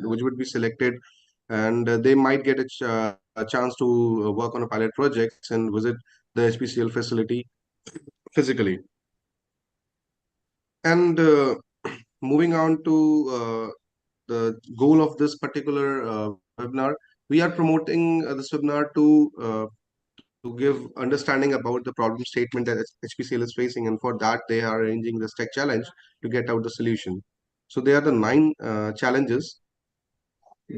which would be selected, and they might get a chance to work on a pilot projects and visit the HPCL facility physically. And moving on to the goal of this particular webinar, we are promoting this webinar to give understanding about the problem statement that HPCL is facing, and for that they are arranging this tech challenge to get out the solution. So there are the nine challenges.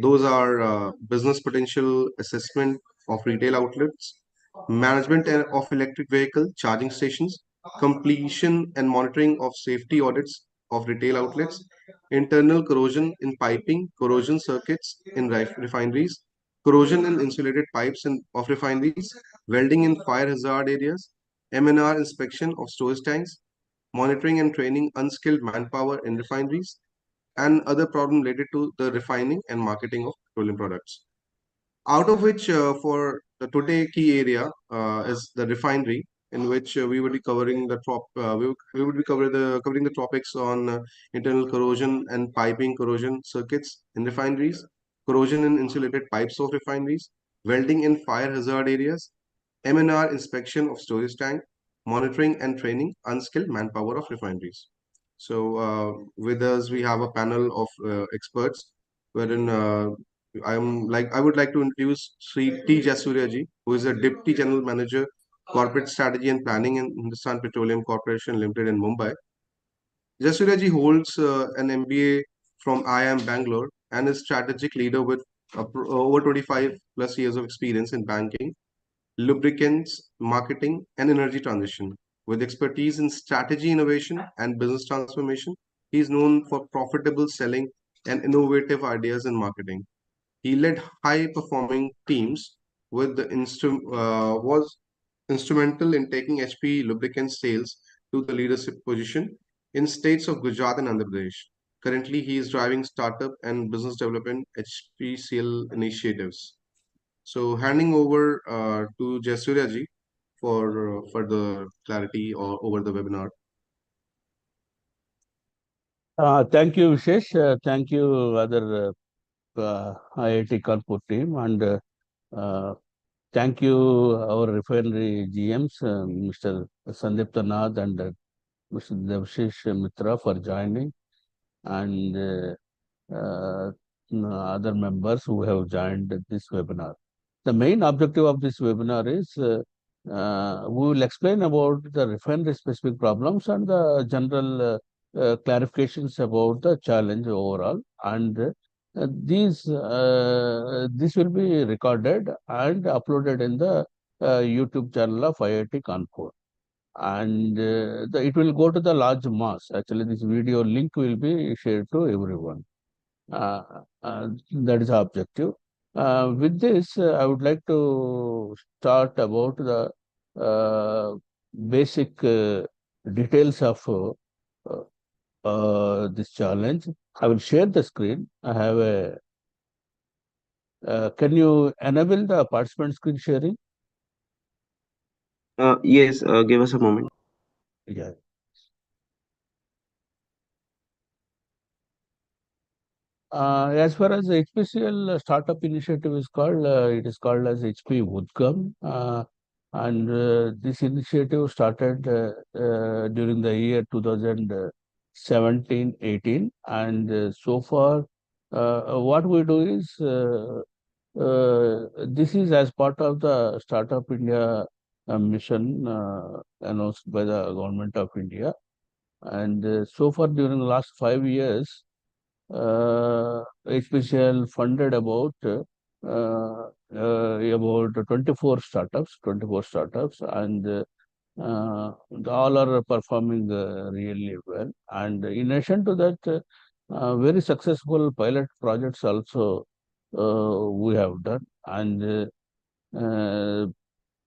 Those are business potential assessment of retail outlets, management of electric vehicle charging stations, completion and monitoring of safety audits of retail outlets, internal corrosion in piping, corrosion circuits in refineries, corrosion in insulated pipes of refineries, welding in fire hazard areas, MNR inspection of storage tanks, monitoring and training unskilled manpower in refineries, and other problems related to the refining and marketing of petroleum products. Out of which, for the today key area is the refinery, in which we would be covering we would be covering the topics on internal corrosion and piping corrosion circuits in refineries, corrosion in insulated pipes of refineries, welding in fire hazard areas, MNR inspection of storage tank, monitoring and training unskilled manpower of refineries. So with us, we have a panel of experts, wherein I would like to introduce Sri T. Jasurya ji, who is a Deputy General Manager, Corporate Strategy and Planning in Hindustan Petroleum Corporation Limited in Mumbai. Jasurya ji holds an MBA from IIM Bangalore and is strategic leader with over 25 plus years of experience in banking, lubricants, marketing, and energy transition. With expertise in strategy innovation and business transformation, he is known for profitable selling and innovative ideas in marketing. He led high-performing teams was instrumental in taking HP lubricant sales to the leadership position in states of Gujarat and Andhra Pradesh. Currently, he is driving startup and business development HPCL initiatives. So handing over to Jasurya ji for further clarity or over the webinar. Thank you, Vishesh. Thank you, other IIT Kanpur team, and thank you, our refinery GMs, Mr. Sandeep Tanad and Mr. Devshish Mitra for joining, and other members who have joined this webinar. The main objective of this webinar is we will explain about the refinery specific problems and the general clarifications about the challenge overall, and this will be recorded and uploaded in the YouTube channel of IIT Kanpur, and it will go to the large mass. Actually, this video link will be shared to everyone. That is the objective. With this, I would like to start about the basic details of this challenge. I will share the screen. I have a. Can you enable the participant screen sharing? Yes, give us a moment. Yeah. As far as the HPCL startup initiative is called, it is called as HP Udgam, and this initiative started during the year 2017-18, and so far, what we do is this is as part of the Startup India mission announced by the Government of India, and so far during the last 5 years. HPCL funded about 24 startups, and all are performing really well. And in addition to that, very successful pilot projects also we have done, and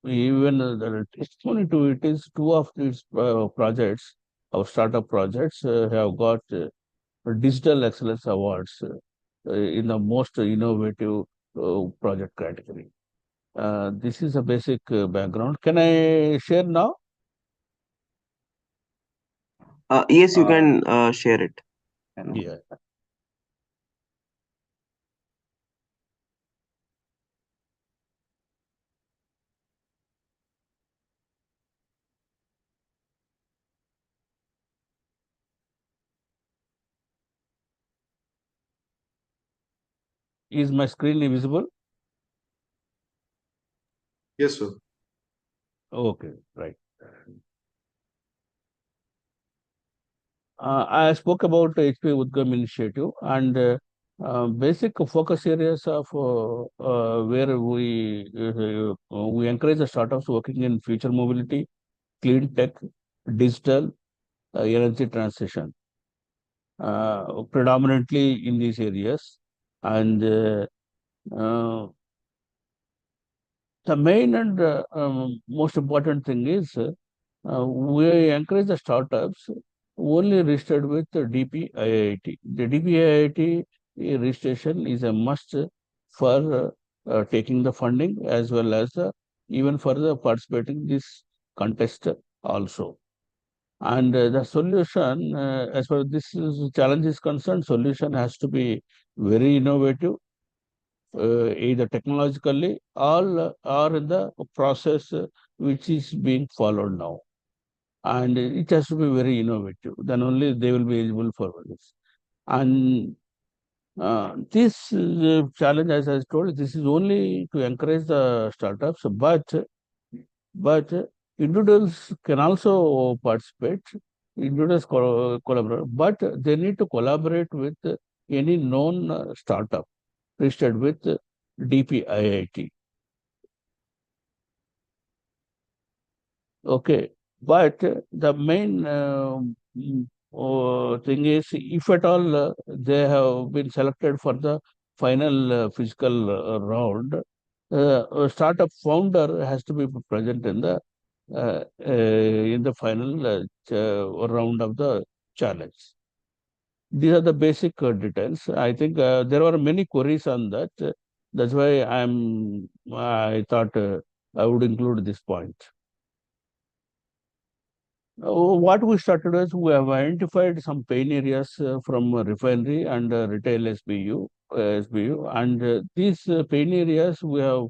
even the testimony to it is two of these projects, our startup projects, have got Digital Excellence Awards in the most innovative project category. This is a basic background. Can I share now? Yes, you can share it. Yeah. is my screen visible? Yes, sir. Okay, right. I spoke about HP Udgam initiative and basic focus areas of where we encourage the startups working in future mobility, clean tech, digital, energy transition, predominantly in these areas. And uh, the main and most important thing is we encourage the startups only registered with the DPIIT. The DPIIT registration is a must for taking the funding as well as even for the participating this contest also. And the solution, as far as challenge is concerned, solution has to be very innovative, either technologically or in the process which is being followed now. And it has to be very innovative. Then only they will be eligible for this. And this challenge, as I told, this is only to encourage the startups, but individuals can also participate. Individuals collaborate, but they need to collaborate with any known startup registered with DPIIT. Okay, but the main thing is, if at all they have been selected for the final physical round, a startup founder has to be present in the final round of the challenge. These are the basic details. I think there are many queries on that. That's why I thought I would include this point. What we started is we have identified some pain areas from refinery and retail SBU, and these pain areas we have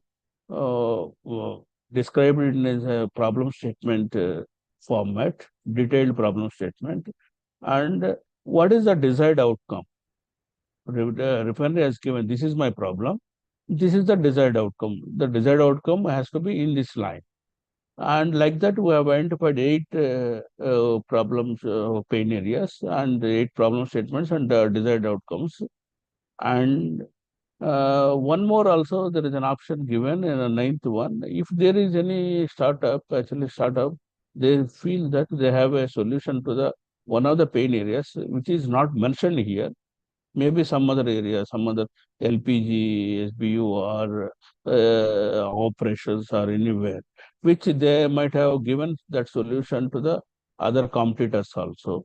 described in a problem statement format, detailed problem statement, and what is the desired outcome? Refinery has given, this is my problem, this is the desired outcome. The desired outcome has to be in this line. And like that, we have identified 8 problems, pain areas, and 8 problem statements and desired outcomes. And one more also, there is an option given in the 9th one. If there is any startup, they feel that they have a solution to the one of the pain areas, which is not mentioned here. Maybe some other area, some other LPG, SBU, or operations or anywhere, which they might have given that solution to the other competitors also.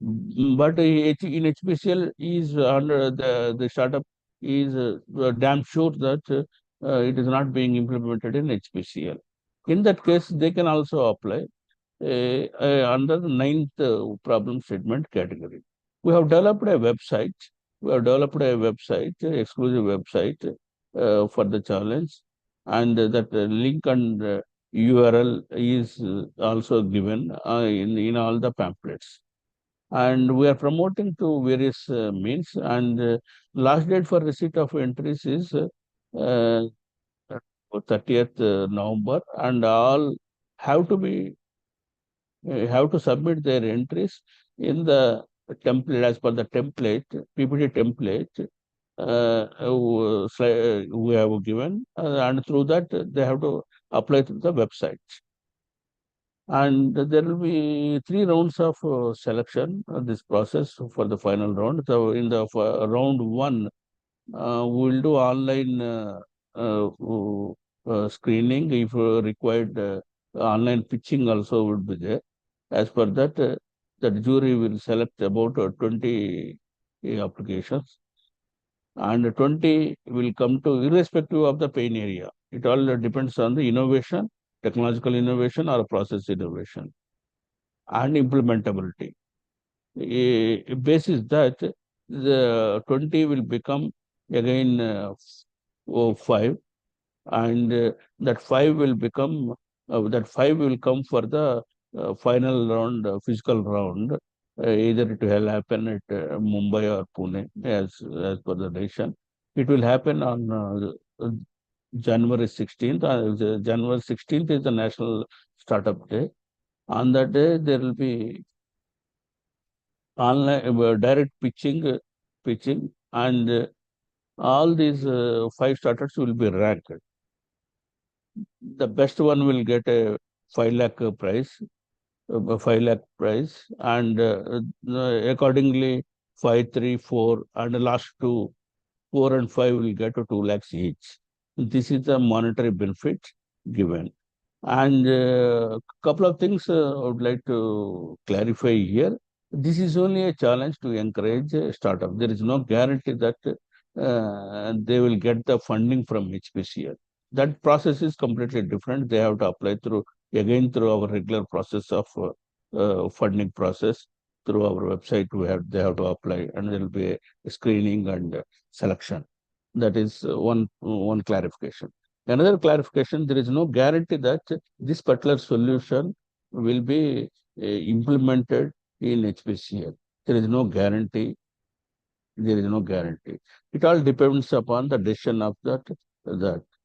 But in HPCL is under the startup is damn sure that it is not being implemented in HPCL. In that case, they can also apply under the 9th problem statement category. We have developed a website. Exclusive website for the challenge, and that link and URL is also given in all the pamphlets. And we are promoting to various means. And last date for receipt of entries is 30th November, and all have to submit their entries in the template as per the template, PPT template we have given, and through that they have to apply to the website. And there will be 3 rounds of selection this process for the final round. So in the round 1, we will do online screening. If required, online pitching also would be there. As per that, the jury will select about 20 applications, and 20 will come to irrespective of the pain area. It all depends on the innovation, technological innovation or process innovation, and implementability. Basis that, the 20 will become again 5, and that 5 will become come for the final round, physical round. Either it will happen at Mumbai or Pune, as per the nation. It will happen on January 16th. January 16th is the National Startup Day. On that day, there will be online direct pitching, and all these 5 startups will be ranked. The best one will get a 5 lakh prize, 5 lakh prize, and accordingly 5, 3, 4, and the last two, 4 and 5 will get to 2 lakhs each. This is the monetary benefit given. And a couple of things I would like to clarify here. This is only a challenge to encourage a startup. There is no guarantee that they will get the funding from HPCL. That process is completely different. They have to apply through our regular process of funding process through our website. They have to apply, and there will be a screening and selection. That is one clarification. Another clarification: there is no guarantee that this particular solution will be implemented in HPCL. There is no guarantee. There is no guarantee. It all depends upon the decision of that.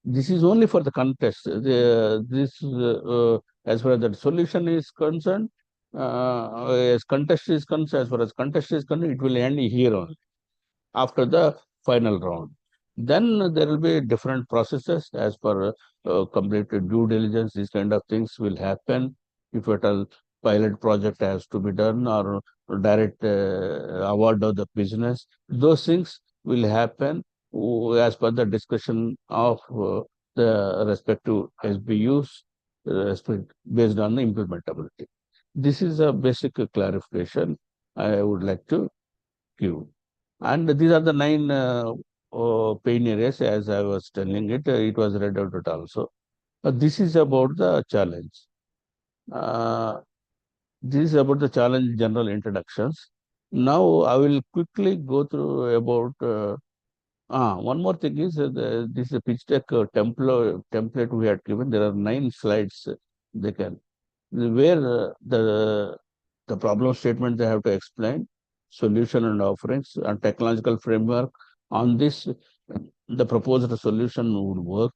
This is only for the contest. As far as the solution is concerned, as contest is concerned, as far as contest is concerned, it will end here only after the final round. Then there will be different processes as per completed due diligence. These kind of things will happen if at all pilot project has to be done or direct award of the business. Those things will happen as per the discussion of the respective SBUs based on the implementability. This is a basic clarification I would like to give. And these are the 9 pain areas, as I was telling it. It was read out also. This is about the challenge. This is about the challenge general introductions. Now I will quickly go through about. One more thing is this is a pitch deck template we had given. There are 9 slides. They can where the problem statement they have to explain, solution and offerings, and technological framework. On this, the proposed solution would work,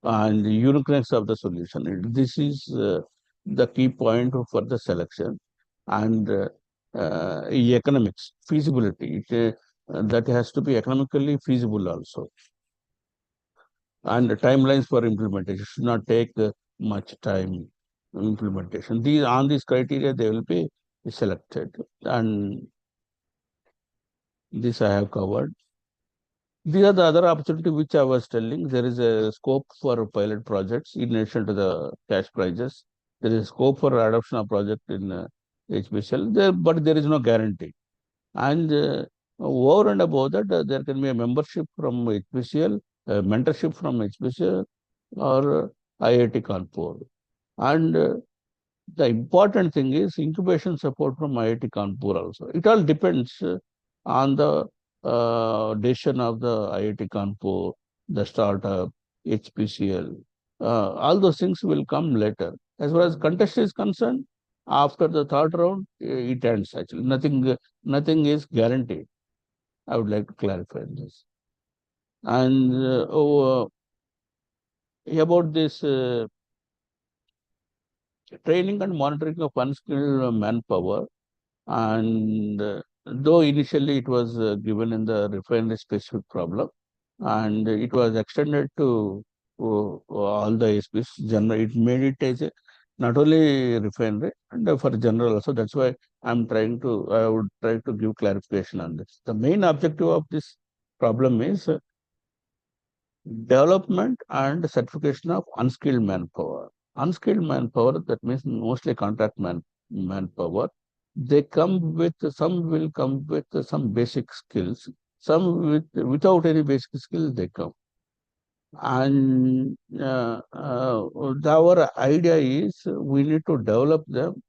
and the uniqueness of the solution. This is the key point for the selection. And economics, feasibility, that has to be economically feasible also. And the timelines for implementation should not take much time. Implementation. On these criteria, they will be selected, and this I have covered. These are the other opportunity which I was telling. There is a scope for pilot projects in addition to the cash prizes. There is scope for adoption of project in HPCL, but there is no guarantee. And over and above that, there can be a membership from HPCL, mentorship from HPCL, or IIT Kanpur. And the important thing is incubation support from IIT Kanpur also. It all depends on the decision of the IIT Kanpur, the startup, HPCL. All those things will come later. As far as contest is concerned, after the third round, it ends actually. Nothing is guaranteed. I would like to clarify this. And about this training and monitoring of unskilled manpower, and though initially it was given in the refinery specific problem, and it was extended to all the ASPs. It made it as a not only refinery and for general also. That's why I would try to give clarification on this. The main objective of this problem is development and certification of unskilled manpower. Unskilled manpower, that means mostly contract manpower. Some will come with some basic skills, some without any basic skills they come. And our idea is we need to develop them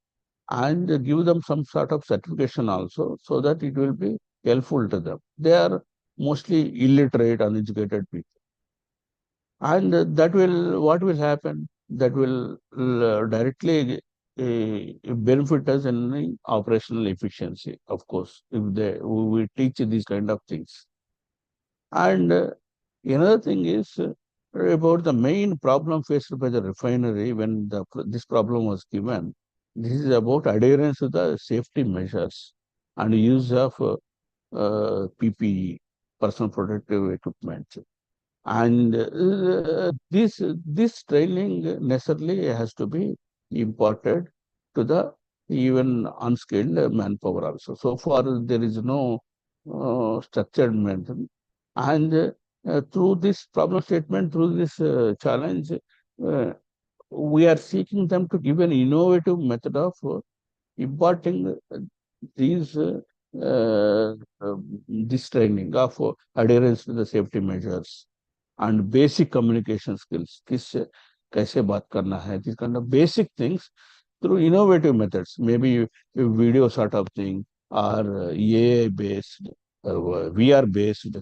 and give them some sort of certification also, so that it will be helpful to them. They are mostly illiterate, uneducated people. And what will happen? That will directly benefit us in the operational efficiency, of course, if we teach these kind of things. And another thing is about the main problem faced by the refinery when this problem was given. This is about adherence to the safety measures and use of PPE, personal protective equipment. And this training necessarily has to be imparted to the even unskilled manpower also. So far, there is no structured method. And through this problem statement, through this challenge, we are seeking them to give an innovative method of imparting these uh, this training of adherence to the safety measures and basic communication skills. किससे कैसे बात करना है? These kind of basic things through innovative methods, maybe a video sort of thing or AI based, VR based,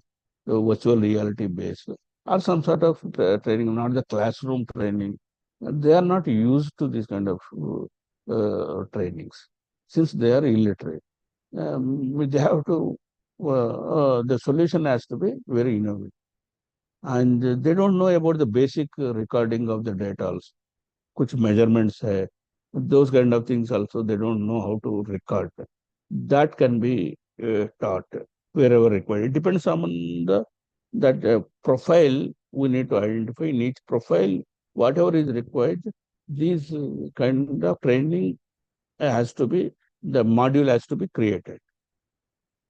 virtual reality based, or some sort of training, not the classroom training. They are not used to this kind of trainings since they are illiterate. They have to, the solution has to be very innovative. And they don't know about the basic recording of the data also. Kuch measurements hai, those kind of things also they don't know how to record. That can be taught wherever required. It depends on that profile we need to identify. In each profile, whatever is required, these kind of training has to be, the module has to be created.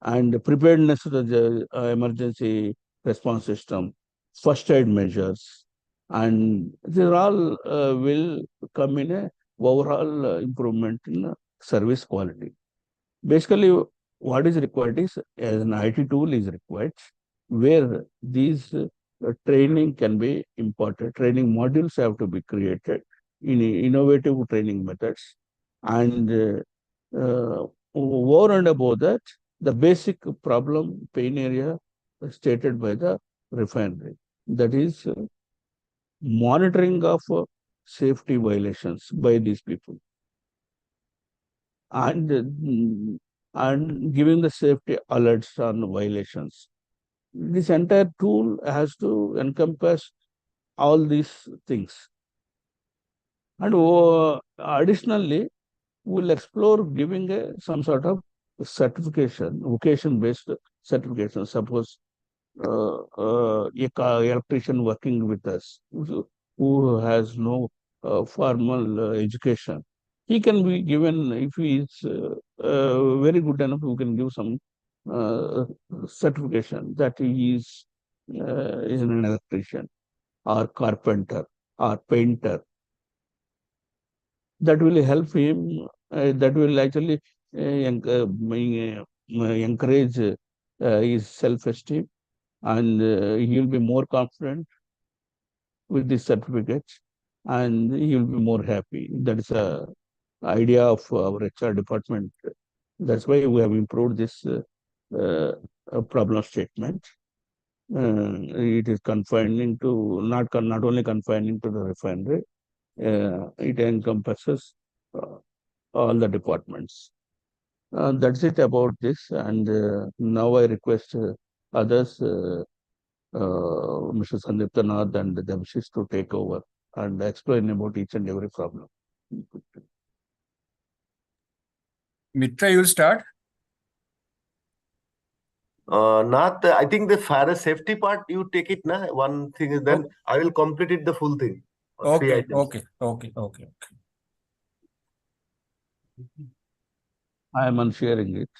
And preparedness to the emergency response system, first aid measures, and these all will come in a overall improvement in service quality. Basically, what is required is as an IT tool is required, where these training can be imparted. Training modules have to be created in innovative training methods, and over and above that, the basic problem pain area stated by the refinery, that is monitoring of safety violations by these people, and giving the safety alerts on violations. This entire tool has to encompass all these things. And additionally, we'll explore giving some sort of certification, vocation-based certification. Suppose electrician working with us who has no formal education, he can be given, if he is very good enough, we can give some certification that he is an electrician or carpenter or painter. That will help him, that will actually encourage his self-esteem, and he will be more confident with this certificate, and he will be more happy. That is a idea of our HR department. That's why we have improved this problem statement. It is confining to not only confining to the refinery, it encompasses all the departments. That's it about this, and now I request others, Mr. Sandipta Nath and Devashish, to take over and explain about each and every problem. Mitra, you'll start. Nath, I think the fire safety part, you take it, na? One thing is then I will complete it the full thing. Three items. Okay. I am unsharing it.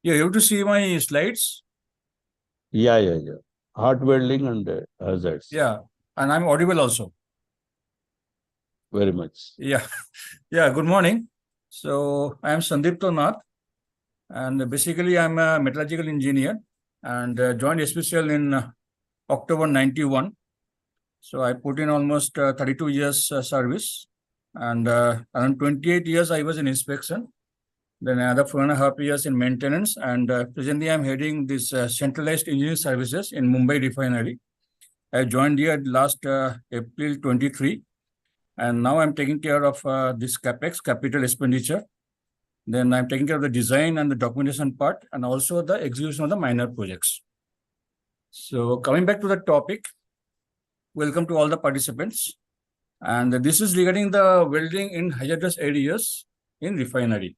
Yeah, you have to see my slides. Yeah. Hot welding and hazards. Yeah, and I'm audible also. Very much. Yeah. Good morning. So I am Sandipta Nath, And basically, I'm a metallurgical engineer and joined SPCL in October 91. So I put in almost 32 years service, and around 28 years I was in inspection. Then another 4.5 years in maintenance, and presently I'm heading this centralized engineering services in Mumbai refinery. I joined here last April 23, and now I'm taking care of this CapEx, capital expenditure. Then I'm taking care of the design and the documentation part, and also the execution of the minor projects. So coming back to the topic, welcome to all the participants. And this is regarding the welding in hazardous areas in refinery.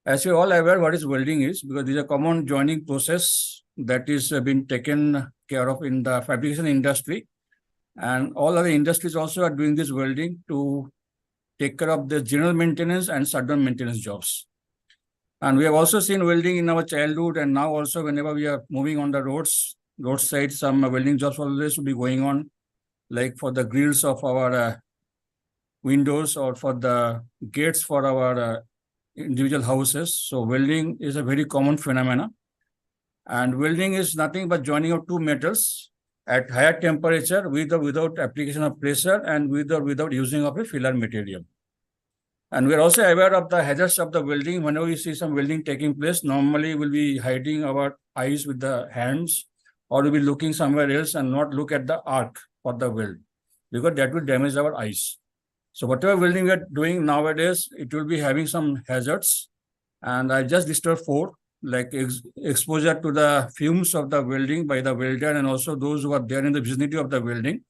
As you're all aware what is welding is, because this is a common joining process that is being taken care of in the fabrication industry. And all other industries also are doing this welding to take care of the general maintenance and shutdown maintenance jobs. And we have also seen welding in our childhood, and now also whenever we are moving on the roadside, some welding jobs always will be going on, like for the grills of our windows or for the gates for our individual houses. So welding is a very common phenomena. And welding is nothing but joining of two metals at higher temperature with or without application of pressure and with or without using of a filler material. And we're also aware of the hazards of the welding. Whenever we see some welding taking place, normally we'll be hiding our eyes with the hands, or we'll be looking somewhere else and not look at the arc for the weld, because that will damage our eyes. So whatever welding we are doing nowadays, it will be having some hazards. And I just listed 4, like exposure to the fumes of the welding by the welder and also those who are there in the vicinity of the welding.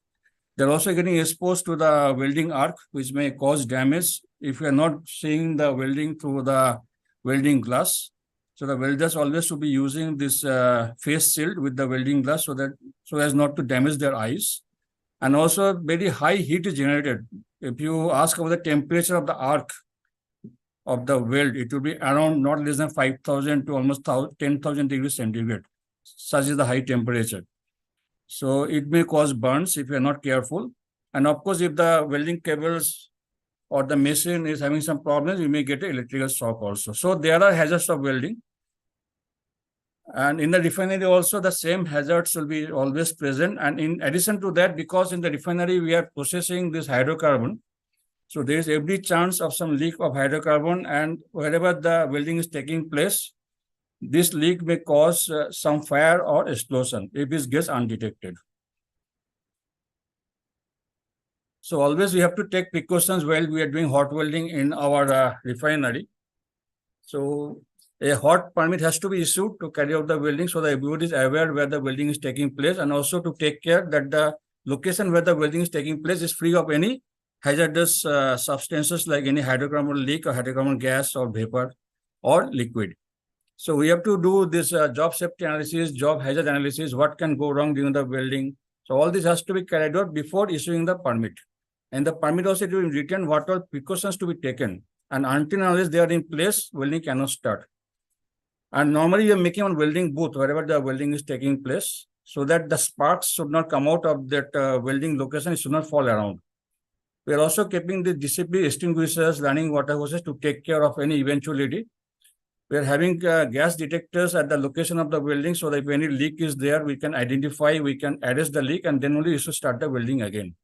They're also getting exposed to the welding arc, which may cause damage if we are not seeing the welding through the welding glass. So the welders always should be using this face shield with the welding glass so as not to damage their eyes. And also very high heat is generated. If you ask about the temperature of the arc of the weld, it will be around not less than 5,000 to almost 10,000 degrees centigrade. Such is the high temperature. So it may cause burns if you are not careful. And of course, if the welding cables or the machine is having some problems, you may get an electrical shock also. So there are hazards of welding. And in the refinery also, the same hazards will be always present. And in addition to that, because in the refinery, we are processing this hydrocarbon, so there is every chance of some leak of hydrocarbon, and wherever the welding is taking place, this leak may cause some fire or explosion if it gets undetected. So always we have to take precautions while we are doing hot welding in our refinery. So a hot permit has to be issued to carry out the welding, so that everybody is aware where the welding is taking place, and also to take care that the location where the welding is taking place is free of any hazardous substances like any hydrocarbon leak or hydrocarbon gas or vapor or liquid. So we have to do this job safety analysis, job hazard analysis, what can go wrong during the welding. So all this has to be carried out before issuing the permit. And the permit also to be written what all precautions to be taken. And until unless they are in place, welding cannot start. And normally you are making one welding booth wherever the welding is taking place, so that the sparks should not come out of that welding location, it should not fall around. We are also keeping the discipline extinguishers, running water hoses to take care of any eventuality. We are having gas detectors at the location of the welding, so that if any leak is there, we can identify, we can arrest the leak, and then only we should start the welding again.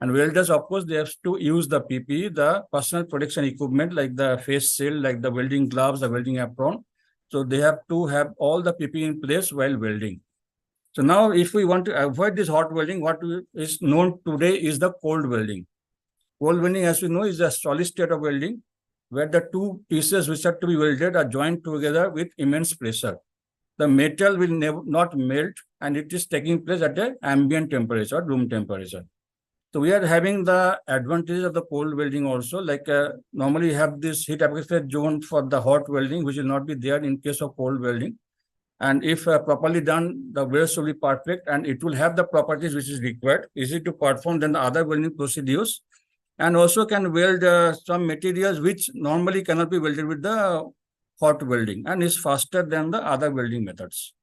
And welders, of course, they have to use the PPE, the personal protection equipment, like the face shield, like the welding gloves, the welding apron. So they have to have all the PPE in place while welding. So now if we want to avoid this hot welding, what is known today is the cold welding. Cold welding, as we know, is a solid state of welding, where the two pieces which are to be welded are joined together with immense pressure. The metal will not melt, and it is taking place at an ambient temperature, room temperature. So we are having the advantage of the cold welding also, like normally you have this heat application zone for the hot welding, which will not be there in case of cold welding. And if properly done, the weld will be perfect, and it will have the properties which is required, easy to perform than the other welding procedures, and also can weld some materials which normally cannot be welded with the hot welding, and is faster than the other welding methods.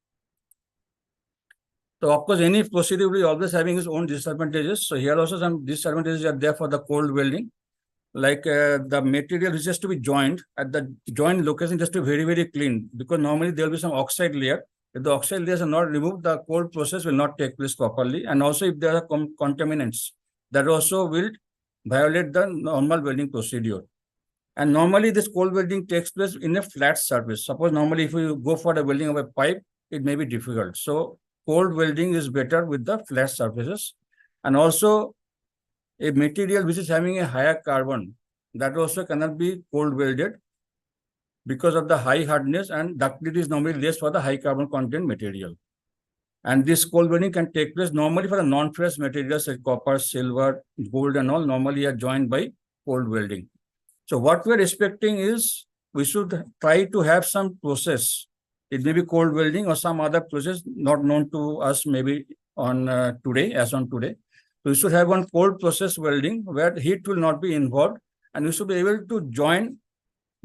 So of course, any procedure will be always having its own disadvantages. So here also some disadvantages are there for the cold welding. like the material which has to be joined at the joint location just to be very, very clean, because normally there will be some oxide layer. If the oxide layers are not removed, the cold process will not take place properly. And also if there are contaminants, that also will violate the normal welding procedure. And normally this cold welding takes place in a flat surface. Suppose normally if you go for the welding of a pipe, it may be difficult. So cold welding is better with the flat surfaces. And also a material which is having a higher carbon, that also cannot be cold welded because of the high hardness, and ductility is normally less for the high carbon content material. And this cold welding can take place normally for the non-ferrous materials like copper, silver, gold and all normally are joined by cold welding. So what we're expecting is we should try to have some process. It may be cold welding or some other process not known to us maybe on today, as on today. We should have one cold process welding where heat will not be involved, and we should be able to join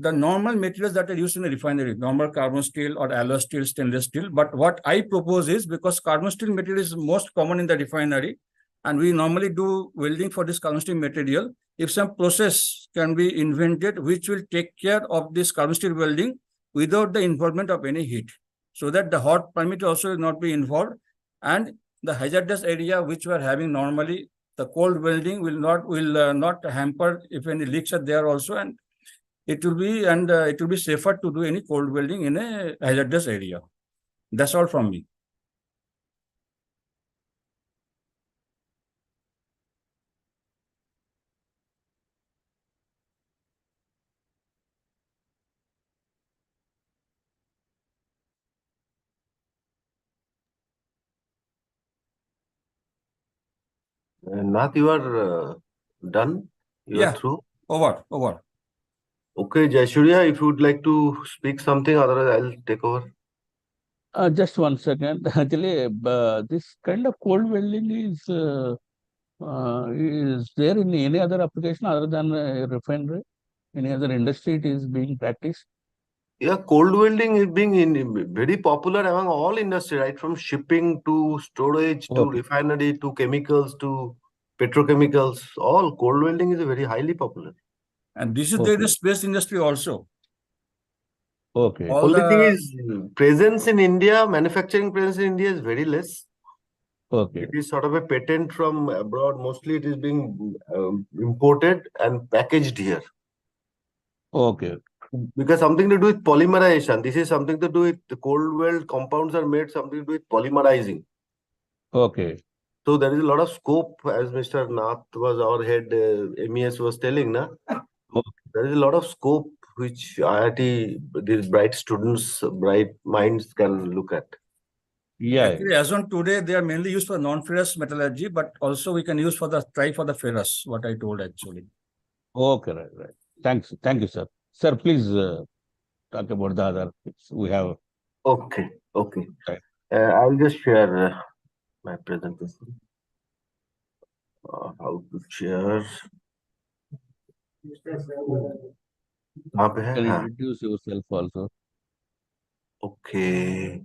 the normal materials that are used in the refinery, normal carbon steel or alloy steel, stainless steel. But what I propose is, because carbon steel material is most common in the refinery, and we normally do welding for this carbon steel material, if some process can be invented which will take care of this carbon steel welding without the involvement of any heat, so that the hot permit also will not be involved, and the hazardous area which we are having normally, the cold welding will not hamper if any leaks are there also, and it will be safer to do any cold welding in a hazardous area. That's all from me. Nath, you are done? You Yeah. are through? Over. Okay, Jaishurya, if you would like to speak something, otherwise I'll take over. Just 1 second. Actually, this kind of cold welding is there in any other application other than refinery? Any other industry it is being practiced? Yeah, cold welding is being very popular among all industry, right? From shipping to storage to Okay. refinery to chemicals to petrochemicals. All cold welding is very highly popular. And this is there in the Okay. space industry also. Okay. All Only thing the is presence in India, manufacturing presence in India is very less. Okay. It is sort of a patent from abroad. Mostly it is being imported and packaged here. Okay. Because something to do with polymerization. This is something to do with the cold weld compounds are made something to do with polymerizing. Okay. So there is a lot of scope, as Mr. Nath was our head MES was telling, na? Okay. There is a lot of scope which IIT, these bright students, bright minds can look at. Yeah. actually, as on today, they are mainly used for non-ferrous metallurgy, but also we can use for the ferrous, what I told actually. Okay. Right. Thanks. Thank you, sir. Sir, please talk about the other things we have. Okay. Right. I'll just share my presentation. How to share? कहाँ पे है? Can you हाँ. introduce yourself also? Okay.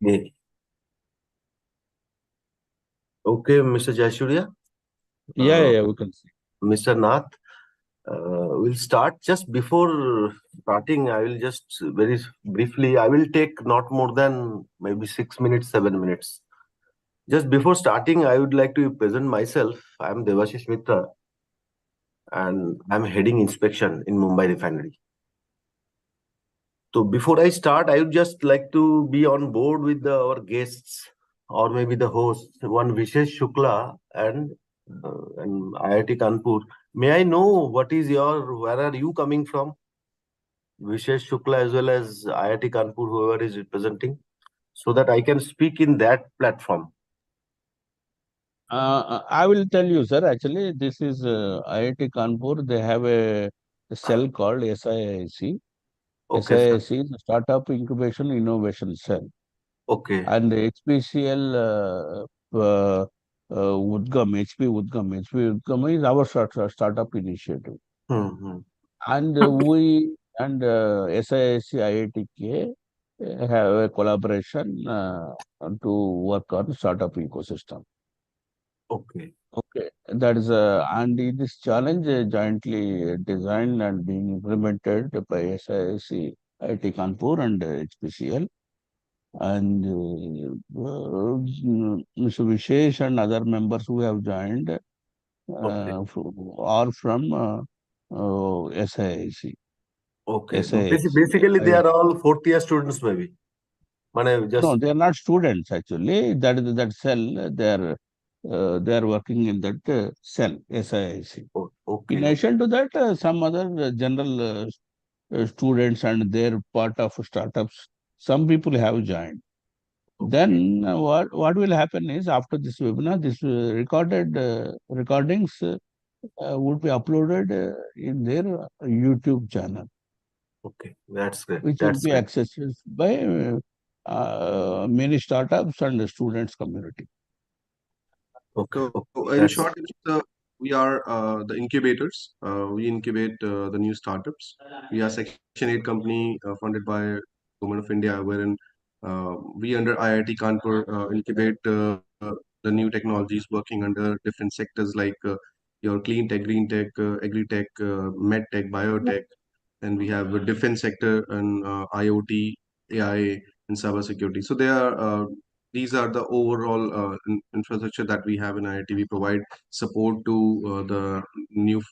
Yeah. Okay, Mr. Jaishurya. Yeah, we can see. Mr. Nath, we'll start. Just before starting, I will just very briefly, I will take not more than maybe 6 minutes, 7 minutes. Just before starting, I would like to present myself. I am Devashish Mitra and I'm heading inspection in Mumbai Refinery. So before I start, I would just like to be on board with our guests or maybe the host, one Vishesh Shukla and IIT Kanpur. May I know where are you coming from? Vishesh Shukla as well as IIT Kanpur, whoever is representing, so that I can speak in that platform. I will tell you, sir. Actually, this is IIT Kanpur. They have a cell called SIIC. Okay, sir. SIIC is a Startup Incubation Innovation Cell. Okay. And the HPCL Udgam, HP Udgam. HP Udgam is our startup initiative. Hmm. And we and SISC IITK have a collaboration to work on startup ecosystem. Okay. Okay, that is and this challenge jointly designed and being implemented by SISC, IIT Kanpur and HPCL. And Mr. Vishesh and other members who have joined are from SIIC. Okay. SIIC. Basically, they are all fourth year students, maybe. No, they are not students actually. That cell, they are working in that cell, SIIC. Okay. In addition to that, some other general students and their part of startups, some people have joined. Then what will happen is after this webinar, this recordings would be uploaded in their YouTube channel. Okay, that's great. Which will be accessible by many startups and the students community. Okay. So in short, we are the incubators. We incubate the new startups. We are Section 8 company funded by Government of India, wherein we under IIT Kanpur incubate the new technologies working under different sectors like your clean tech, green tech, agri tech, med tech, biotech, and we have a defense sector and IoT, AI, and cybersecurity. So these are the overall infrastructure that we have in IIT. We provide support to the new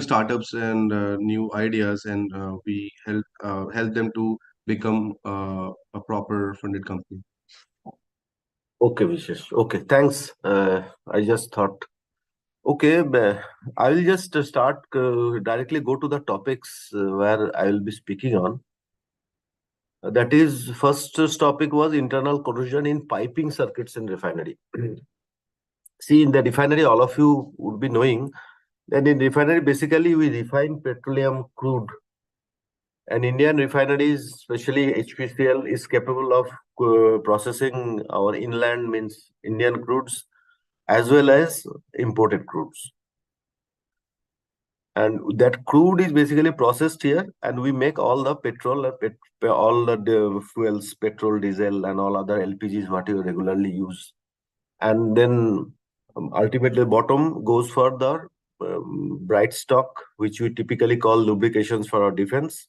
startups and new ideas, and we help them to become a proper funded company. Okay, Vishesh. Okay, thanks. I just thought. Okay, I will just start directly go to the topics where I will be speaking on. That is, first topic was internal corrosion in piping circuits in refinery. See, in the refinery, all of you would be knowing that in refinery, basically we refine petroleum crude. And Indian refineries, especially HPCL, is capable of processing our inland means Indian crudes as well as imported crudes. And that crude is basically processed here, and we make all the petrol, all the fuels, petrol, diesel, and all other LPGs what you regularly use. And then ultimately, bottom goes for the bright stock, which we typically call lubrications for our defense.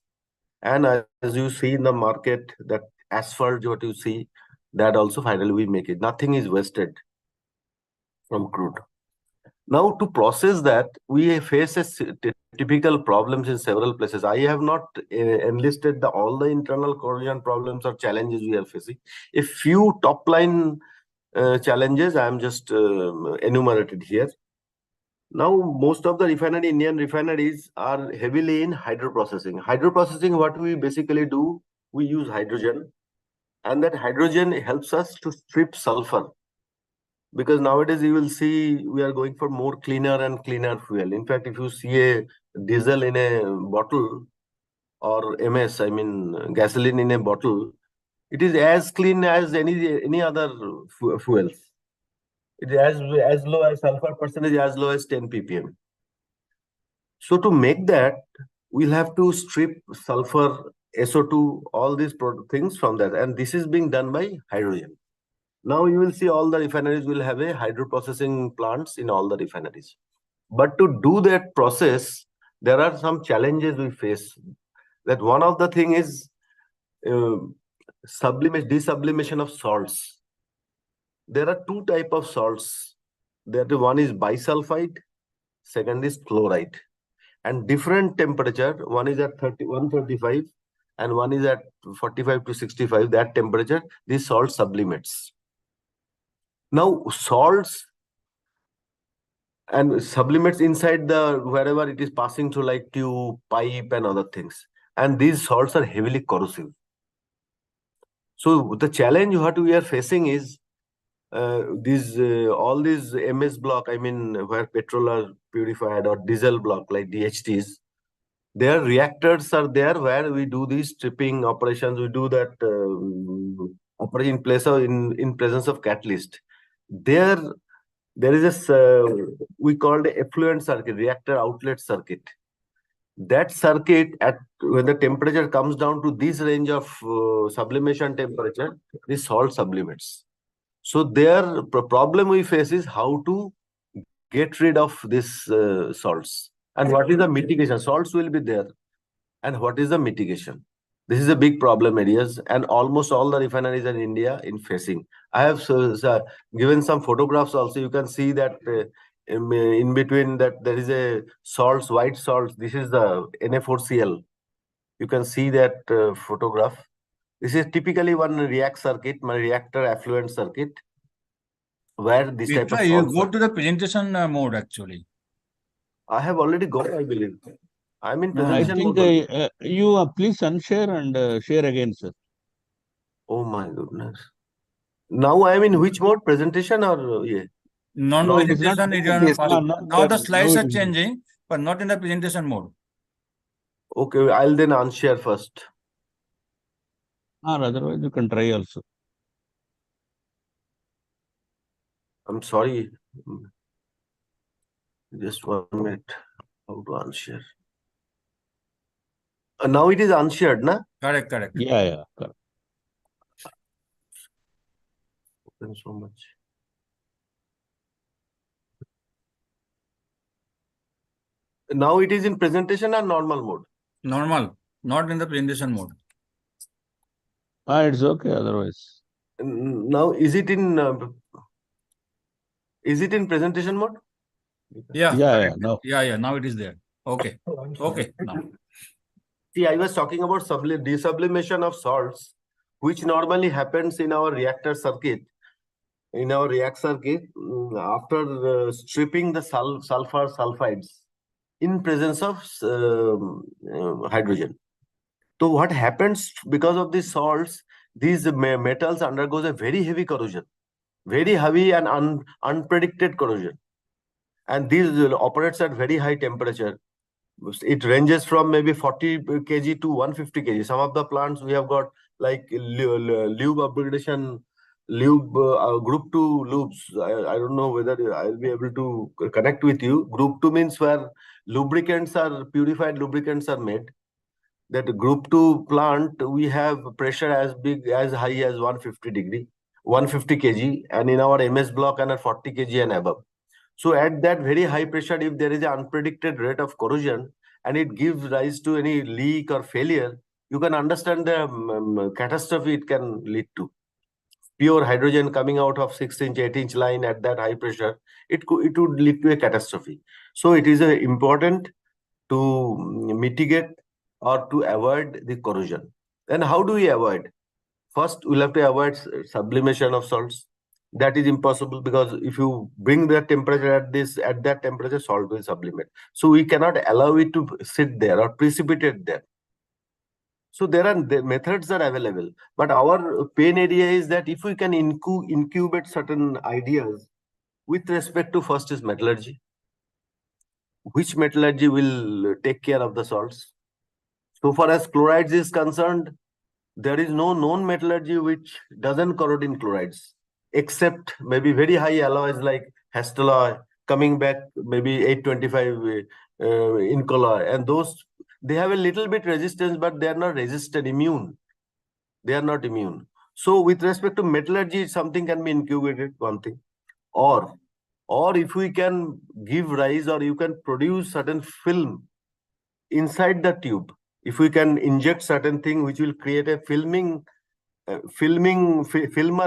And as you see in the market, that asphalt, what you see, that also finally we make it. Nothing is wasted from crude. Now, to process that, we face typical problems in several places. I have not enlisted all the internal corrosion problems or challenges we are facing. A few top line challenges I am just enumerated here. Now, most of the Indian refineries are heavily in hydroprocessing. Hydroprocessing, what we basically do, we use hydrogen, and that hydrogen helps us to strip sulfur. Because nowadays you will see we are going for more cleaner and cleaner fuel. In fact, if you see a diesel in a bottle or MS, I mean gasoline in a bottle, it is as clean as any other fuels. It is as low as sulfur percentage, as low as 10 ppm. So to make that, we'll have to strip sulfur, SO2, all these things from that, and this is being done by hydrogen. Now you will see all the refineries will have a hydroprocessing plants in all the refineries. But to do that process, there are some challenges we face. That one of the thing is desublimation of salts. There are two types of salts. One is bisulfite, second is chloride. And different temperature, one is at 135 and one is at 45 to 65, that temperature, this salt sublimates. Now, salts and sublimates inside wherever it is passing through like tube, pipe and other things. And these salts are heavily corrosive. So the challenge what we are facing is all these MS block, I mean, where petrol are purified, or diesel block like DHTs, their reactors are there where we do these stripping operations. We do that operation in presence of catalyst. there is this we call the effluent circuit, reactor outlet circuit. That circuit, when the temperature comes down to this range of sublimation temperature, the salt sublimates. So their problem we face is how to get rid of these salts, and what is the mitigation. Salts will be there, and what is the mitigation? This is a big problem areas, and almost all the refineries in India in facing. I have given some photographs also. You can see that in between that there is a salts, white salts. This is the Na4Cl. You can see that photograph. This is typically one reactor effluent circuit, where this type of Mitra, you salts go to the presentation mode actually. I have already gone, I believe. I'm in No, I presentation think mode. you please unshare and share again, sir. Oh my goodness. Now I'm in which mode? Presentation or yeah? No, it is not. Non-presentation is on Yes, first. not Now the there. slides Now are it is- changing, but not in the presentation mode. Okay, I'll then unshare first. Or otherwise, you can try also. I'm sorry. Just 1 minute. How to unshare? Now it is unshared, na? Correct, correct. Yeah, correct. Thank you so much. Now it is in presentation or normal mode? Normal, not in the presentation mode. It's okay. Otherwise, Now is it in presentation mode? Yeah, yeah. correct. No. Yeah. Now it is there. Okay. Okay. Now. See, I was talking about desublimation of salts, which normally happens in our reactor circuit. In our reactor circuit, after stripping the sulfur sulfides in presence of hydrogen. So what happens because of these salts, these metals undergoes a very heavy corrosion, very heavy and unpredicted corrosion. And these operates at very high temperature. It ranges from maybe 40 kg to 150 kg. Some of the plants we have got like lube upgradation, group 2 lubes. I don't know whether I'll be able to connect with you. Group 2 means where purified lubricants are made. That group 2 plant, we have pressure as high as 150 kg, and in our MS block and at 40 kg and above. So at that very high pressure, if there is an unpredicted rate of corrosion and it gives rise to any leak or failure, you can understand the catastrophe it can lead to. Pure hydrogen coming out of 6-inch, 8-inch line at that high pressure, it would lead to a catastrophe. So it is important to mitigate or to avoid the corrosion. Then how do we avoid? First, we'll have to avoid sublimation of salts. That is impossible because if you bring the temperature at that temperature, salt will sublimate. So we cannot allow it to sit there or precipitate there. So the methods are available, but our pain area is that if we can incubate certain ideas with respect to first is metallurgy. Which metallurgy will take care of the salts? So far as chlorides is concerned, there is no known metallurgy which doesn't corrode in chlorides, except maybe very high alloys like Hastelloy coming back maybe 825 in color, and those they have a little bit resistance, but they are not immune. They are not immune. So with respect to metallurgy, something can be incubated, one thing, or if we can give rise or you can produce certain film inside the tube. If we can inject certain thing which will create a filmer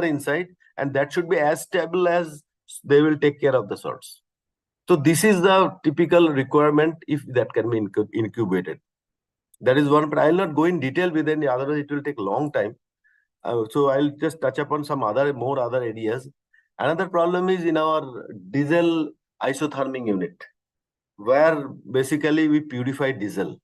inside, and that should be as stable as they will take care of the salts. So this is the typical requirement if that can be incubated. That is one, but I'll not go in detail with any, otherwise it will take long time. So I'll just touch upon some other areas. Another problem is in our diesel isotherming unit, where basically we purify diesel.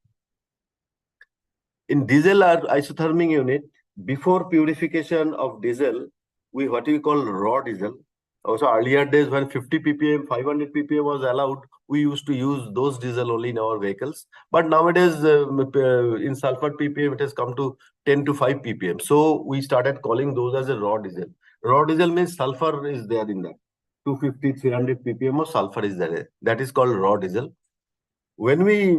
In diesel isotherming unit, before purification of diesel, what we call raw diesel. Also earlier days when 50 ppm, 500 ppm was allowed, we used to use those diesel only in our vehicles. But nowadays in sulfur ppm, it has come to 10 to 5 ppm. So we started calling those as a raw diesel. Raw diesel means sulfur is there in that. 250, 300 ppm of sulfur is there. That is called raw diesel. When we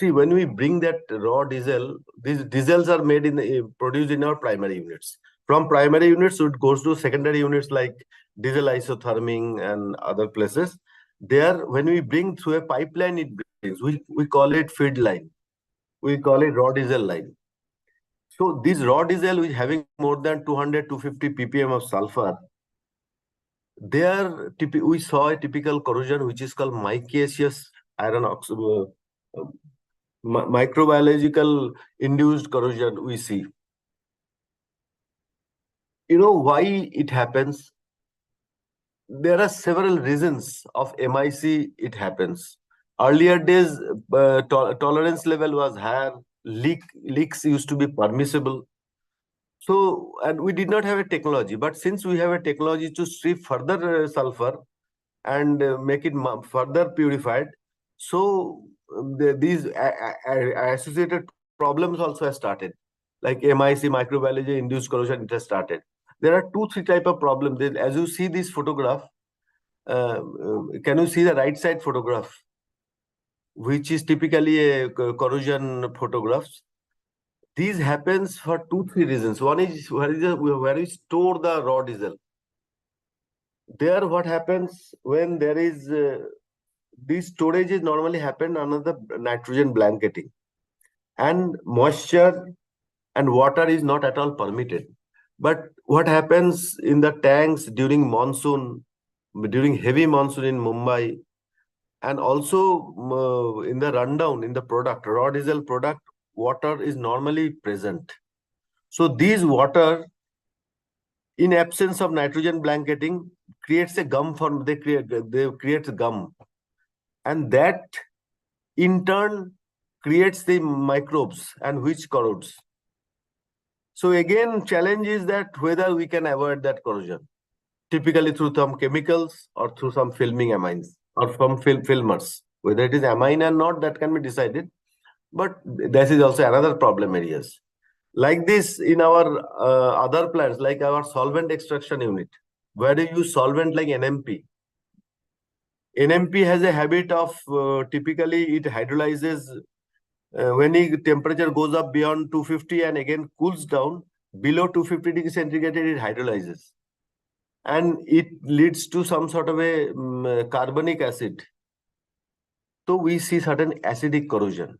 when we bring that raw diesel, these diesels are made produced in our primary units. From primary units, it goes to secondary units like diesel isotherming and other places. There, when we bring through a pipeline, it brings, we call it feed line. We call it raw diesel line. So this raw diesel is having more than 200, 250 ppm of sulfur. There, we saw a typical corrosion which is called micaceous iron oxide, microbiological induced corrosion we see. You know why it happens? There are several reasons of MIC it happens. Earlier days, tolerance level was higher, leaks used to be permissible. So, and we did not have a technology, but since we have a technology to strip further sulfur and make it further purified, so these associated problems also have started, like MIC, microbiology induced corrosion, it has started. There are 2-3 type of problems. As you see this photograph, can you see the right side photograph, which is typically a corrosion photographs? These happens for 2-3 reasons. One is where we store the raw diesel. There, what happens when there is these storage is normally happen under the nitrogen blanketing, and moisture and water is not at all permitted. But what happens in the tanks during monsoon, during heavy monsoon in Mumbai, and also in the rundown in the product, raw diesel product, water is normally present. So these water, in absence of nitrogen blanketing, creates a gum form. They create gum, and that in turn creates the microbes and which corrodes. So again, challenge is that whether we can avoid that corrosion, typically through some chemicals or through some filming amines or from filmers. Whether it is amine or not, that can be decided. But this is also another problem areas. Like this in our other plants, like our solvent extraction unit, where do you use solvent like NMP? NMP has a habit of typically it hydrolyzes when the temperature goes up beyond 250 and again cools down below 250 degrees centigrade, it hydrolyzes. And it leads to some sort of a carbonic acid. So we see certain acidic corrosion.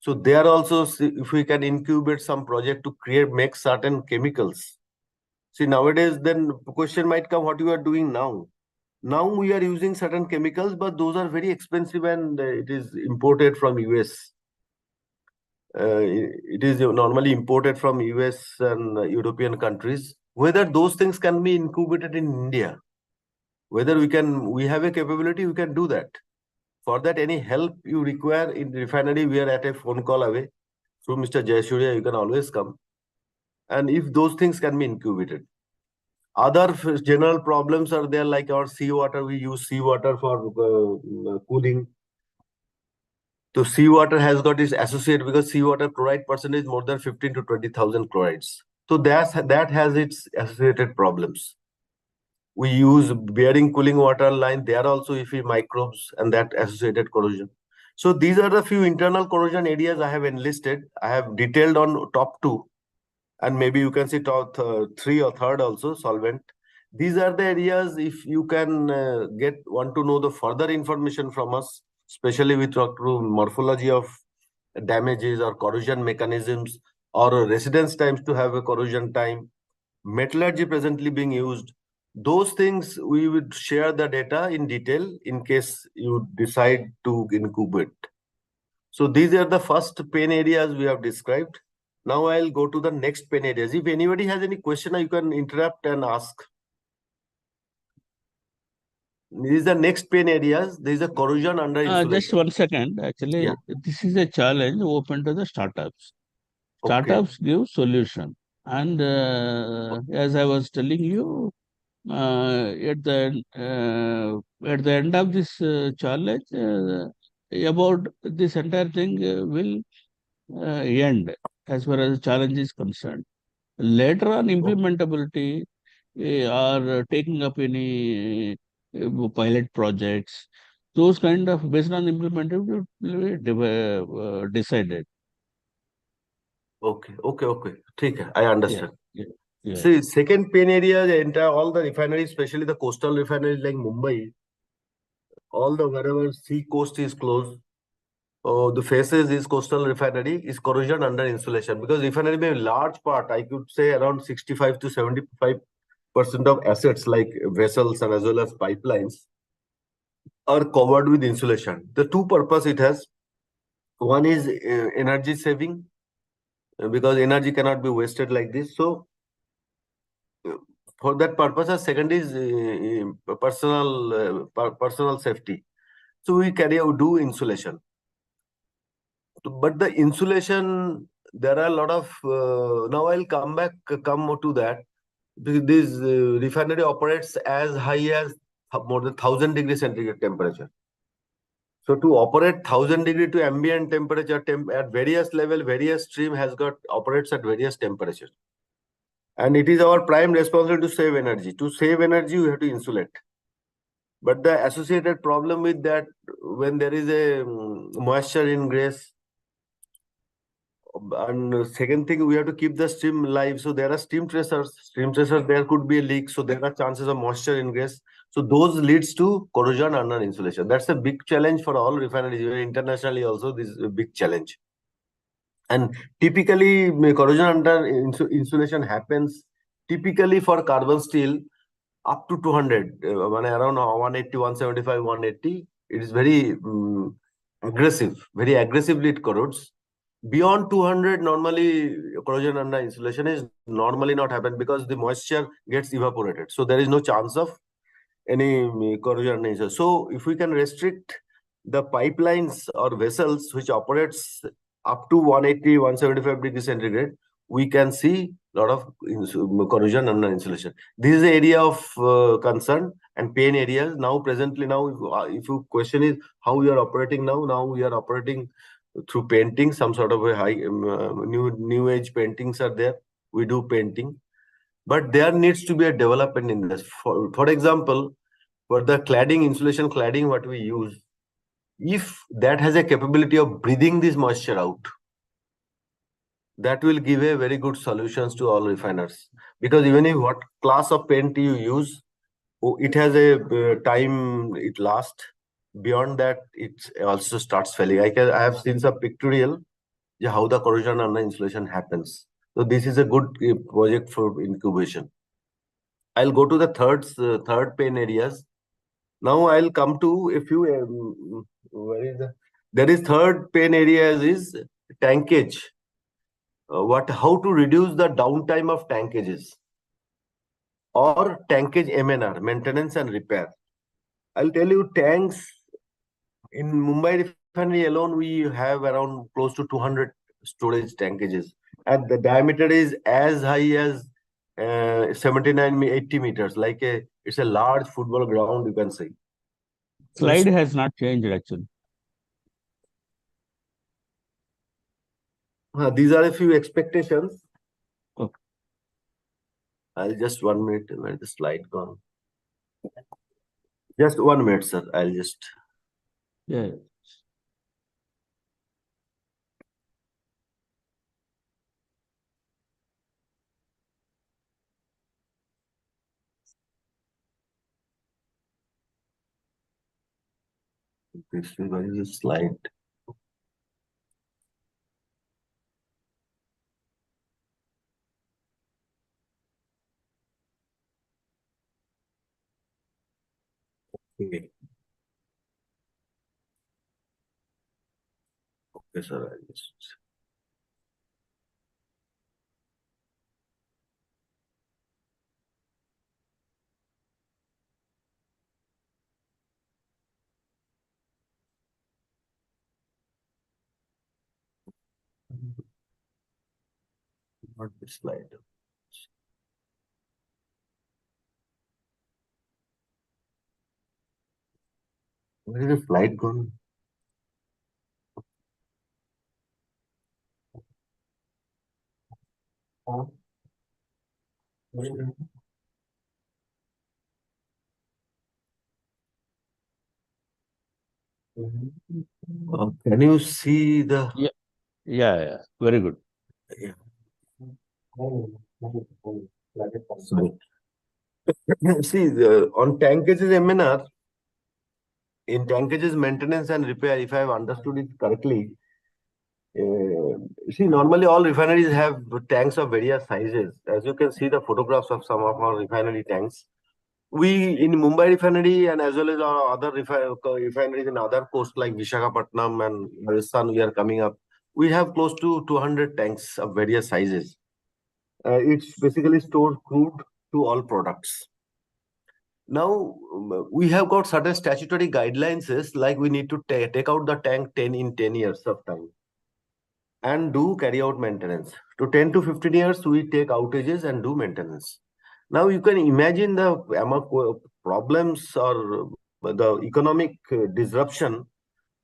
So there also, if we can incubate some project to make certain chemicals. See, nowadays, then the question might come, what you are doing now? Now we are using certain chemicals, but those are very expensive and it is imported from US. It is normally imported from US and European countries. Whether those things can be incubated in India, whether we have a capability, we can do that. For that, any help you require in refinery, we are at a phone call away. Through Mr. Jayasurya, you can always come. And if those things can be incubated. Other general problems are there, like our seawater. We use seawater for cooling. So seawater has got its associated, because seawater chloride percentage more than 15 to 20,000 chlorides. So that has its associated problems. We use bearing cooling water line. There also if we microbes and that associated corrosion. So these are the few internal corrosion areas I have enlisted. I have detailed on top 2. And maybe you can see top 3 or third also, solvent. These are the areas, if you can want to know the further information from us, especially with regard to morphology of damages or corrosion mechanisms or residence times to have a corrosion time, metallurgy presently being used. Those things we would share the data in detail in case you decide to incubate. So these are the first pain areas we have described. Now I'll go to the next pain areas. If anybody has any question, you can interrupt and ask. These are the next pain areas. There is a corrosion under insulation. Just 1 second. Actually, Yeah. this is a challenge open to the startups. Okay. Startups give solution. And as I was telling you, at the end of this challenge, about this entire thing will end as far as the challenge is concerned. Later on, implementability, or taking up any pilot projects. Those kind of based on implemented will be decided. Okay, okay, okay. ठीक है, I Yeah, understand. yeah, yeah. See, second pain area, the entire all the refineries, especially the coastal refineries like Mumbai, all the wherever sea coast is closed, the faces is coastal refinery is corrosion under insulation because refinery may large part, I could say around 65 to 75% of assets like vessels and as well as pipelines are covered with insulation. The two purpose it has, one is energy saving because energy cannot be wasted like this. So for that purpose, and second is personal safety. So we do insulation. But the insulation, there are a lot of now I'll come to that. This refinery operates as high as more than 1,000 degrees centigrade temperature. So to operate 1,000 degree to ambient temperature at various level, various stream operates at various temperatures. And it is our prime responsibility to save energy. To save energy, we have to insulate. But the associated problem with that, when there is a moisture ingress, and second thing, we have to keep the stream live. So there are steam tracers. Steam tracers, there could be a leak. So there are chances of moisture ingress. So those leads to corrosion under insulation. That's a big challenge for all refineries. Internationally also, this is a big challenge. And typically, corrosion under insulation happens typically for carbon steel up to 200, around 180, 175, 180. It is very aggressive, very aggressively it corrodes. Beyond 200, normally corrosion under insulation is normally not happen because the moisture gets evaporated. So there is no chance of any corrosion under insulation. So if we can restrict the pipelines or vessels which operates up to 180, 175 degrees centigrade, we can see a lot of corrosion under insulation. This is the area of concern and pain areas. Now, presently, if your question is how we are operating now we are operating through painting, some sort of a high new age paintings are there. We do painting, but there needs to be a development in this. For example, for the cladding, insulation cladding, what we use, if that has a capability of breathing this moisture out, that will give a very good solutions to all refiners. Because even if what class of paint you use, it has a time it lasts. Beyond that, it also starts failing. I have seen some pictorial how the corrosion under insulation happens. So this is a good project for incubation. I'll go to the third pain areas. Now I'll come to a few. There is third pain areas is tankage. How to reduce the downtime of tankages or tankage MNR, maintenance and repair. I'll tell you, tanks in Mumbai refinery alone, we have around close to 200 storage tankages, and the diameter is as high as 79, 80 meters. It's a large football ground, you can say. Slide has not changed actually. These are a few expectations. Okay. I'll just 1 minute. Where the slide gone? Just 1 minute, sir. I'll just. Yeah. This is where is the slide? Okay. Okay, sir. I'll just. Not this slide. Where is the slide gone? Can you see the? Yeah, very good. Yeah. Sorry. See, on tankages MNR, in tankages maintenance and repair, if I have understood it correctly, see, normally all refineries have tanks of various sizes. As you can see the photographs of some of our refinery tanks. We in Mumbai refinery and as well as our other refineries in other coasts like Visakhapatnam and Rajasthan, we are coming up. We have close to 200 tanks of various sizes. It's basically stores crude to all products. Now, we have got certain statutory guidelines like we need to take out the tank 10 in 10 years of time and do carry out maintenance. To 10 to 15 years, we take outages and do maintenance. Now, you can imagine the problems or the economic disruption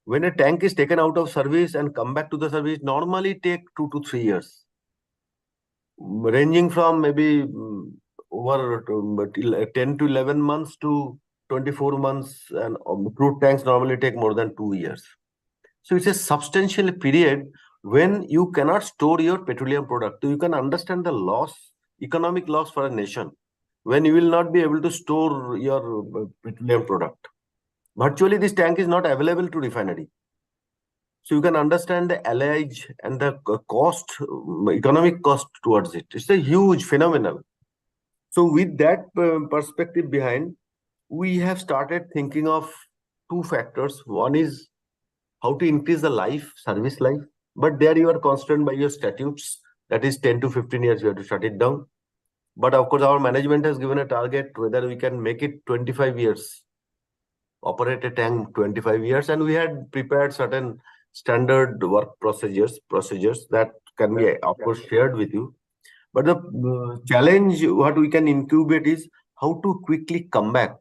when a tank is taken out of service and come back to the service, normally take 2 to 3 years, ranging from maybe over 10 to 11 months to 24 months, and crude tanks normally take more than 2 years. So it's a substantial period when you cannot store your petroleum product. So you can understand the loss, economic loss for a nation, when you will not be able to store your petroleum product. Virtually, this tank is not available to refinery. So you can understand the allege and the cost, economic cost towards it. It's a huge phenomenon. So with that perspective behind, we have started thinking of two factors. One is how to increase the life, service life. But there you are constrained by your statutes. That is 10 to 15 years, you have to shut it down. But of course, our management has given a target whether we can make it 25 years, operate a tank 25 years. And we had prepared certain standard work procedures that can be, of course, shared with you. But the challenge, what we can incubate is how to quickly come back,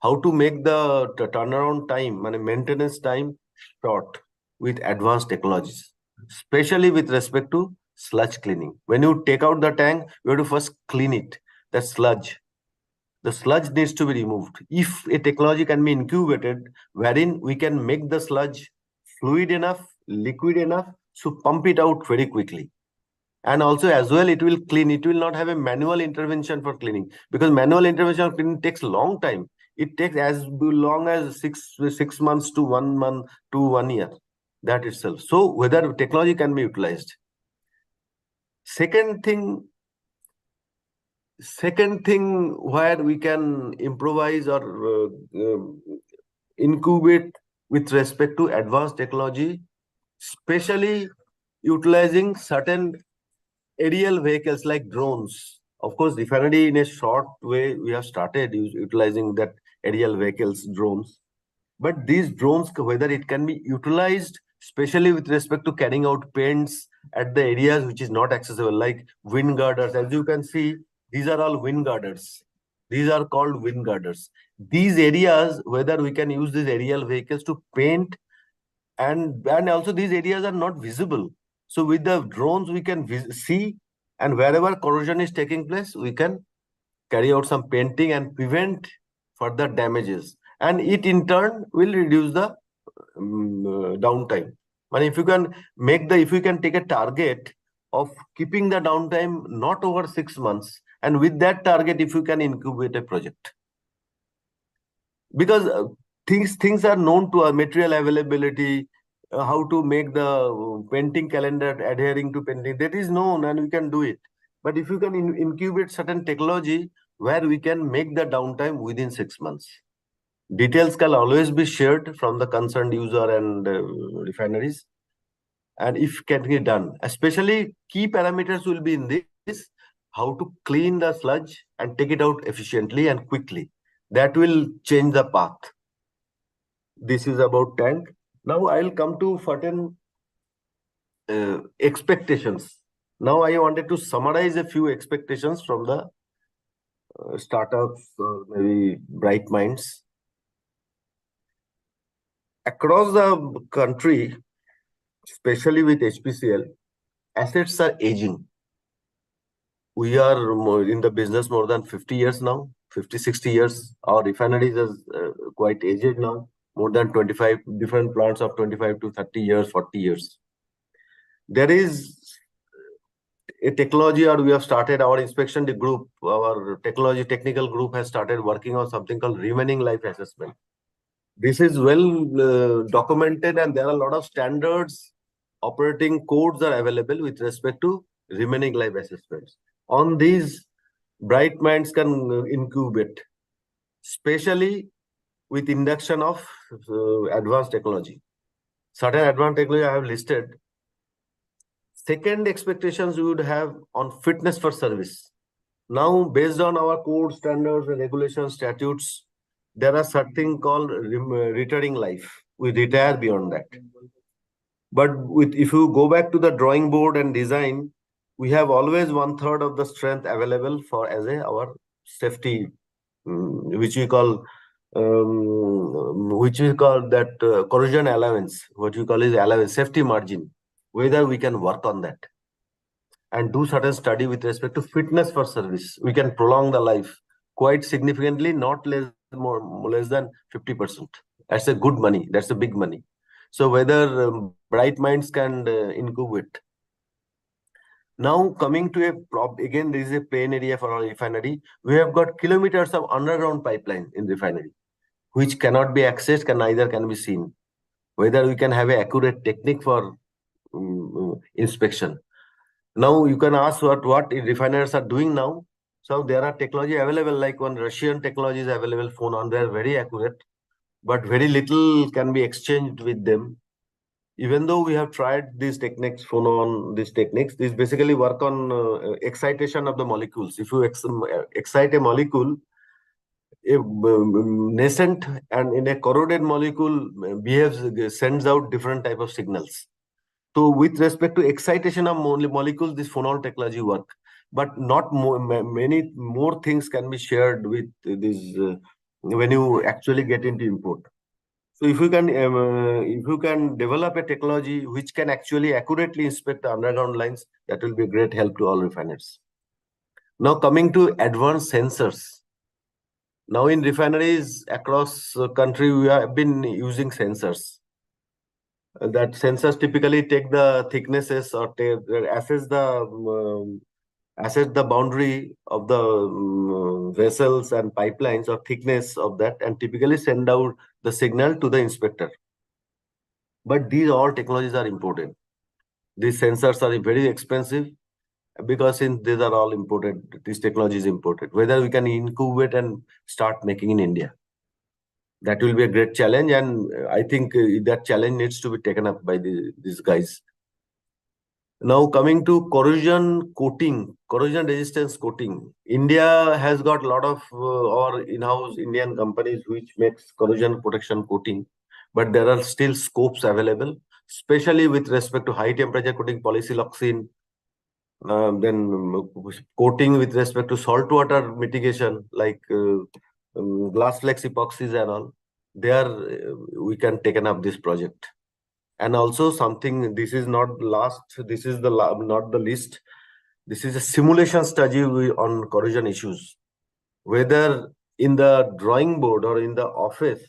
how to make the turnaround time and maintenance time short with advanced technologies, especially with respect to sludge cleaning. When you take out the tank, you have to first clean it, the sludge. The sludge needs to be removed. If a technology can be incubated, wherein we can make the sludge fluid enough, liquid enough, so pump it out very quickly. And also as well, it will clean. It will not have a manual intervention for cleaning, because manual intervention for cleaning takes a long time. It takes as long as six months to 1 month to 1 year, that itself. So whether technology can be utilized. Second thing where we can improvise or incubate with respect to advanced technology, especially utilizing certain aerial vehicles like drones. Of course, refinery in a short way, we have started utilizing that aerial vehicles, drones. But these drones, whether it can be utilized, especially with respect to carrying out paints at the areas which is not accessible, like wind girders. As you can see, these are all wind girders. These are called wind girders. These areas, whether we can use these aerial vehicles to paint, and also these areas are not visible. So with the drones, we can see, and wherever corrosion is taking place, we can carry out some painting and prevent further damages. And it in turn will reduce the downtime. But if you can take a target of keeping the downtime not over 6 months, and with that target, if you can incubate a project, because things are known to our material availability, how to make the painting calendar adhering to painting, that is known and we can do it. But if you can incubate certain technology where we can make the downtime within 6 months, details can always be shared from the concerned user and refineries. And if can be done, especially key parameters will be in this, how to clean the sludge and take it out efficiently and quickly. That will change the path. This is about tank. Now I'll come to certain expectations. Now I wanted to summarize a few expectations from the startups or maybe bright minds. Across the country, especially with HPCL, assets are aging. We are in the business more than 50 years now, 50, 60 years. Our refineries are quite aged now. more than 25 different plants of 25 to 30 years, 40 years. There is a technology, or we have started our inspection group, our technical group has started working on something called remaining life assessment. This is well documented, and there are a lot of standards, operating codes are available with respect to remaining life assessments. On these, bright minds can incubate, especially with induction of advanced technology. Certain advanced technology I have listed. Second, expectations we would have on fitness for service. Now, based on our code standards and regulations, statutes, there are certain called retiring life. We retire beyond that. But if you go back to the drawing board and design, we have always 1/3 of the strength available for as our safety, which we call that corrosion allowance. What we call is allowance, safety margin. Whether we can work on that and do certain study with respect to fitness for service, we can prolong the life quite significantly, not less than 50%. That's a good money. That's a big money. So whether bright minds can incubate. Now coming to again, there is a pain area for our refinery. We have got kilometers of underground pipeline in refinery, which cannot be accessed, neither can be seen. Whether we can have an accurate technique for inspection. Now you can ask what refiners are doing now. So there are technology available, like one Russian technology is available, phonon. They are very accurate, but very little can be exchanged with them. Even though we have tried these techniques, these techniques, these basically work on excitation of the molecules. If you excite a molecule, a nascent and in a corroded molecule sends out different type of signals. So with respect to excitation of molecules, this phonon technology work, but not many more things can be shared with this when you actually get into import. So if you can develop a technology which can actually accurately inspect the underground lines, that will be a great help to all refiners. Now coming to advanced sensors. Now in refineries across the country, we have been using sensors. That sensors typically take the thicknesses or assess the boundary of the vessels and pipelines or thickness of that, and typically send out the signal to the inspector. But these all technologies are imported. These sensors are very expensive because since these are all imported, this technology is imported. Whether we can incubate and start making in India, that will be a great challenge, and I think that challenge needs to be taken up by these guys. Now coming to corrosion coating, corrosion resistance coating. India has got a lot of our in-house Indian companies which makes corrosion protection coating, but there are still scopes available, especially with respect to high temperature coating, polysiloxane, then coating with respect to saltwater mitigation like glass flex epoxies and all. There we can taken up this project. And also something, this is not last, this is not the least. This is a simulation study on corrosion issues. Whether in the drawing board or in the office,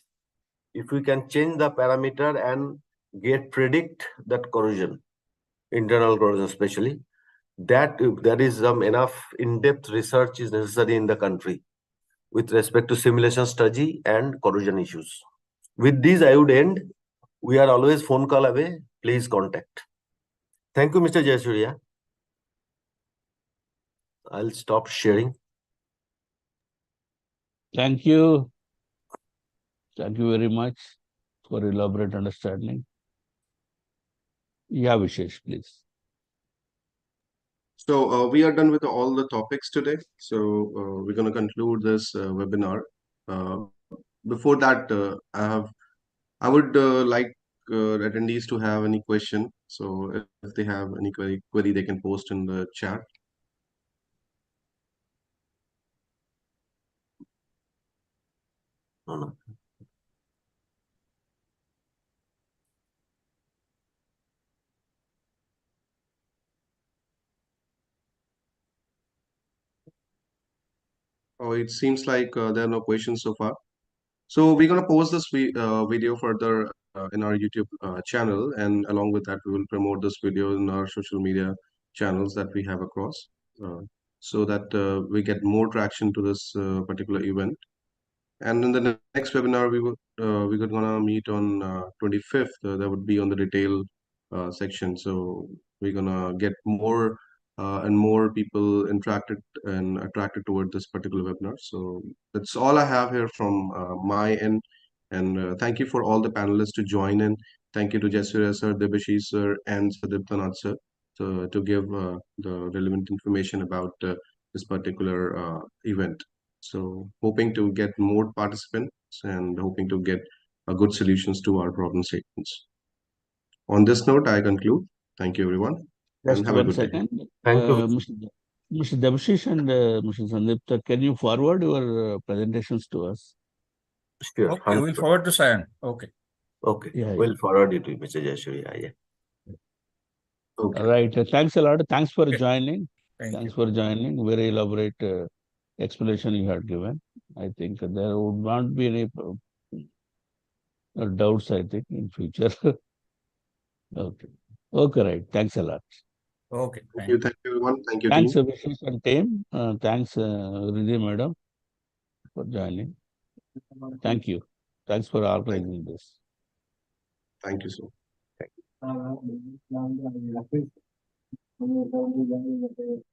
if we can change the parameter and predict that corrosion, internal corrosion especially, that there is some enough in-depth research is necessary in the country with respect to simulation study and corrosion issues. With this, I would end. We are always phone call away. Please contact. Thank you, Mr. Jayasuriya. I'll stop sharing. Thank you. Thank you very much for elaborate understanding. Yeah, Vishesh, please. So we are done with all the topics today. So we're going to conclude this webinar. Before that, I would like attendees to have any question. So if they have any query, they can post in the chat. No. Oh, it seems like there are no questions so far. So we're gonna post this video further in our YouTube channel, and along with that, we will promote this video in our social media channels that we have across, so that we get more traction to this particular event. And in the next webinar, we're gonna meet on 25th. That would be on the retail section. So we're gonna get more and more people interacted and attracted toward this particular webinar. So that's all I have here from my end. And thank you for all the panelists to join in. Thank you to Jaswira sir, Debashish sir, and Sadiptanath sir to give the relevant information about this particular event. So hoping to get more participants and hoping to get good solutions to our problem statements. On this note, I conclude. Thank you, everyone, and Just have a one good day. second. Thank you. Mr. Debashish and Mr. Sandipta, can you forward your presentations to us? Sure. Okay, we'll 100%. forward to Sayan. Okay. Okay. Yeah, yeah. We'll forward it to Mr. Jayashree. Yeah. Okay. All right. Thanks a lot. Thanks for Okay. joining. Thank Thanks you. for joining. Very elaborate explanation you had given. I think there would not be any doubts, I think, in future. Okay. Okay, right. Thanks a lot. Okay. Thank you, everyone. Thank you, Thanks, team. Abhishek and team. Thanks, Riddhi madam, for joining. Thank you. Thanks for organizing this. Thank you so much.